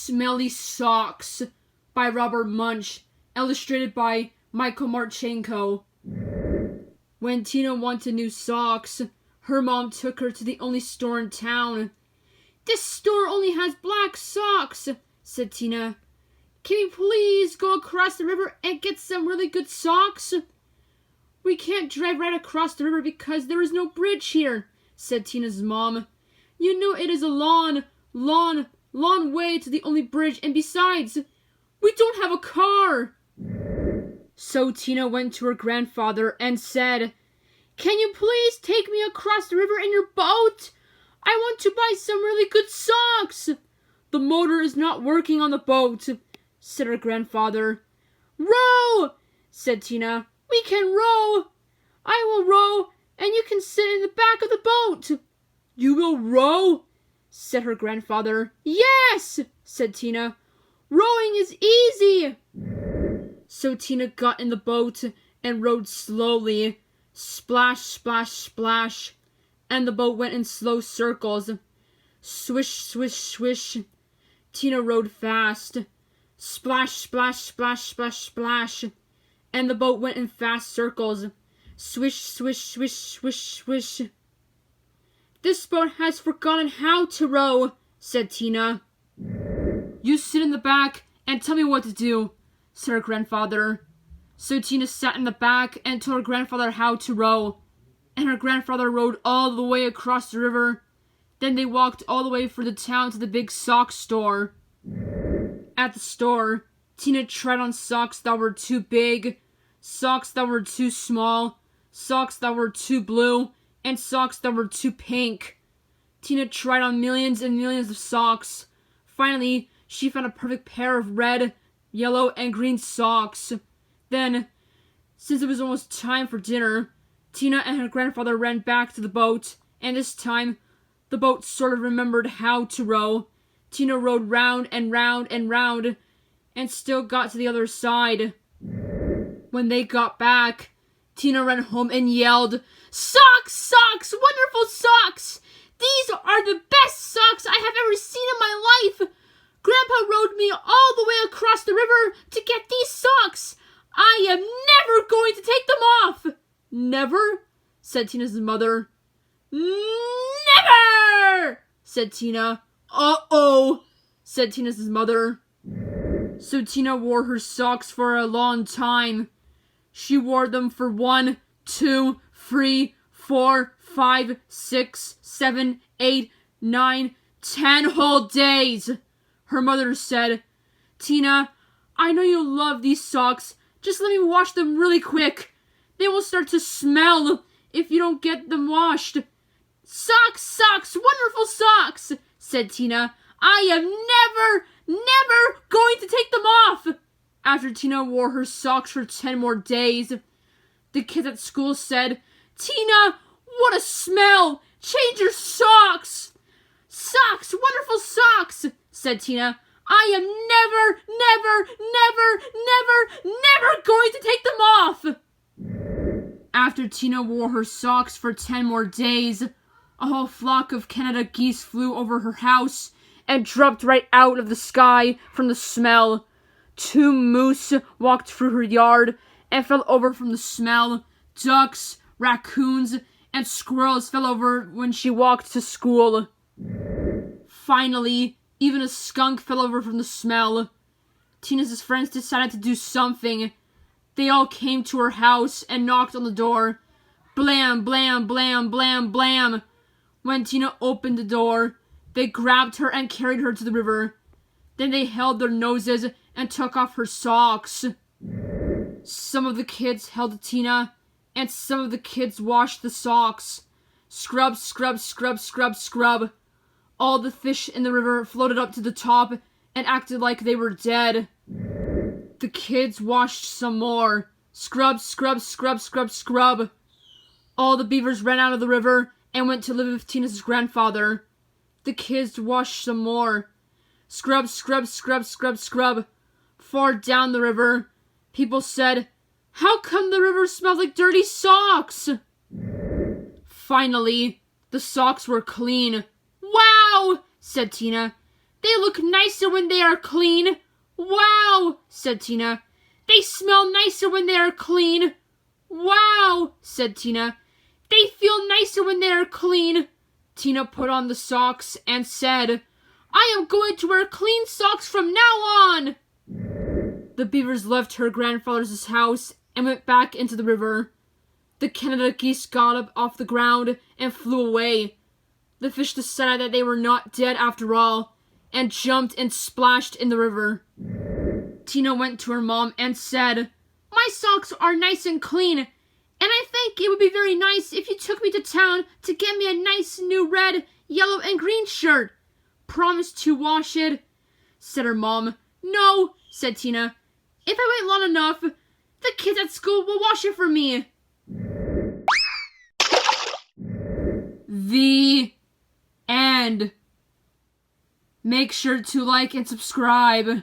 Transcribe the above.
Smelly Socks by Robert Munsch, illustrated by Michael Marchenko. When Tina wanted new socks, her mom took her to the only store in town. "This store only has black socks," said Tina. "Can we please go across the river and get some really good socks?" "We can't drive right across the river because there is no bridge here," said Tina's mom. "You know it is a long way to the only bridge, and besides, we don't have a car." So Tina went to her grandfather and said, "Can you please take me across the river in your boat? I want to buy some really good socks." "The motor is not working on the boat," said her grandfather. "Row," said Tina. "We can row. I will row, and you can sit in the back of the boat." "You will row?" said her grandfather. "Yes," said Tina. "Rowing is easy." So Tina got in the boat and rowed slowly. Splash, splash, splash. And the boat went in slow circles. Swish, swish, swish. Tina rowed fast. Splash, splash, splash, splash, splash. And the boat went in fast circles. Swish, swish, swish, swish, swish. "This boat has forgotten how to row," said Tina. "You sit in the back and tell me what to do," said her grandfather. So Tina sat in the back and told her grandfather how to row. And her grandfather rowed all the way across the river. Then they walked all the way through the town to the big sock store. At the store, Tina tried on socks that were too big, socks that were too small, socks that were too blue, and socks that were too pink. Tina tried on millions and millions of socks. Finally, she found a perfect pair of red, yellow, and green socks. Then, since it was almost time for dinner, Tina and her grandfather ran back to the boat, and this time, the boat sort of remembered how to row. Tina rowed round and round and round, and still got to the other side. When they got back, Tina ran home and yelled, "Socks! Socks! Wonderful socks! These are the best socks I have ever seen in my life! Grandpa rowed me all the way across the river to get these socks! I am never going to take them off!" "Never?" said Tina's mother. "Never!" said Tina. "Uh-oh," said Tina's mother. So Tina wore her socks for a long time. She wore them for 1, 2, 3, 4, 5, 6, 7, 8, 9, 10 whole days. Her mother said, "Tina, I know you love these socks. Just let me wash them really quick. They will start to smell if you don't get them washed." "Socks, socks, wonderful socks," said Tina. "I am never going to take them off." After Tina wore her socks for 10 more days, the kids at school said, "Tina, what a smell! Change your socks!" "Socks, wonderful socks," said Tina. "I am never going to take them off." After Tina wore her socks for 10 more days, a whole flock of Canada geese flew over her house and dropped right out of the sky from the smell. 2 moose walked through her yard and fell over from the smell. Ducks, raccoons, and squirrels fell over when she walked to school. Finally, even a skunk fell over from the smell. Tina's friends decided to do something. They all came to her house and knocked on the door. Blam, blam, blam, blam, blam. When Tina opened the door, they grabbed her and carried her to the river. Then they held their noses and took off her socks. Some of the kids held Tina, and some of the kids washed the socks. Scrub, scrub, scrub, scrub, scrub. All the fish in the river floated up to the top and acted like they were dead. The kids washed some more. Scrub, scrub, scrub, scrub, scrub. All the beavers ran out of the river and went to live with Tina's grandfather. The kids washed some more. Scrub, scrub, scrub, scrub, scrub. Far down the river, people said, "How come the river smells like dirty socks?" Finally, the socks were clean. "Wow," said Tina. They look nicer when they are clean. Wow, said Tina. They smell nicer when they are clean. Wow, said Tina. They feel nicer when they are clean. Tina put on the socks and said, I am going to wear clean socks from now on. The beavers left her grandfather's house and went back into the river. The Canada geese got up off the ground and flew away. The fish decided that they were not dead after all, and jumped and splashed in the river. Tina went to her mom and said, My socks are nice and clean, and I think it would be very nice if you took me to town to get me a nice new red, yellow, and green shirt. Promise to wash it, said her mom. No, said Tina. If I wait long enough, the kids at school will wash it for me. The end. Make sure to like and subscribe.